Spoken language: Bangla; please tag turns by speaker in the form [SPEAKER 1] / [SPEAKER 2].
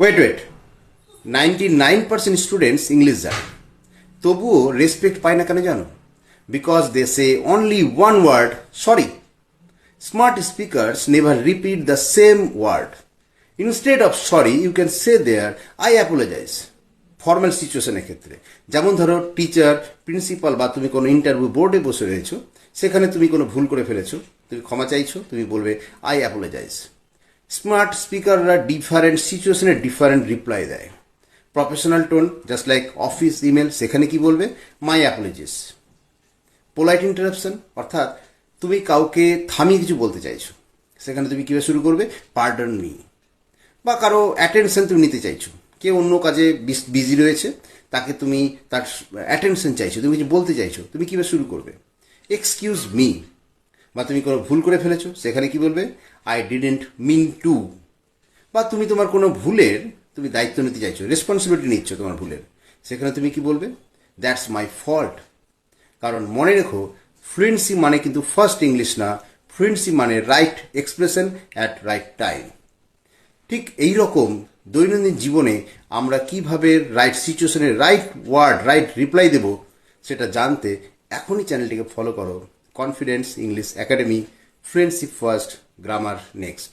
[SPEAKER 1] ওয়েট 99% স্টুডেন্টস ইংলিশ জানে, তবুও রেসপেক্ট পায় না কেন জানো? Because they say only one word, sorry. Smart speakers never repeat the same word. Instead of sorry you can say there I apologise. Formal সিচুয়েশনের ক্ষেত্রে, যেমন ধরো টিচার, প্রিন্সিপাল বা তুমি কোনো ইন্টারভিউ বোর্ডে বসে রয়েছো, সেখানে তুমি কোনো ভুল করে ফেলেছো, তুমি ক্ষমা চাইছো, তুমি বলবে আই অ্যাপোলোজাইজ। স্মার্ট স্পিকাররা ডিফারেন্ট সিচুয়েশনে ডিফারেন্ট রিপ্লাই দেয়। Professional tone, just like office email, সেখানে কি বলবে? মাই অ্যাপোলজিস। পোলাইট ইন্টারাপশন, অর্থাৎ তুমি কাউকে থামিয়ে কিছু বলতে চাইছো, সেখানে তুমি কীভাবে শুরু করবে? Pardon me. বা কারো অ্যাটেনশন তুমি নিতে চাইছো, কেউ অন্য কাজে বিজি রয়েছে, তাকে তুমি তার অ্যাটেনশন চাইছো, তুমি কিছু বলতে চাইছো, তুমি কীভাবে শুরু করবে? Excuse me. বা তুমি কোনো ভুল করে ফেলেছো, সেখানে কি বলবে? I didn't mean to. বা তুমি তোমার কোনো ভুলের তুমি দায়িত্ব নিতে চাইছো, রেসপন্সিবিলিটি নিচ্ছ তোমার ভুলের, সেখানে তুমি কি বলবে? That's my fault. কারণ মনে রেখো, ফ্লুয়েন্সি মানে কিন্তু ফার্স্ট ইংলিশ না, ফ্লুয়েন্সি মানে right expression at right time. ঠিক এই রকম দৈনন্দিন জীবনে আমরা কিভাবে রাইট সিচুয়েশনে রাইট ওয়ার্ড, রাইট রিপ্লাই দেব, সেটা জানতে এখনই চ্যানেলটিকে ফলো করো। Confidence English academy, fluency first, grammar next.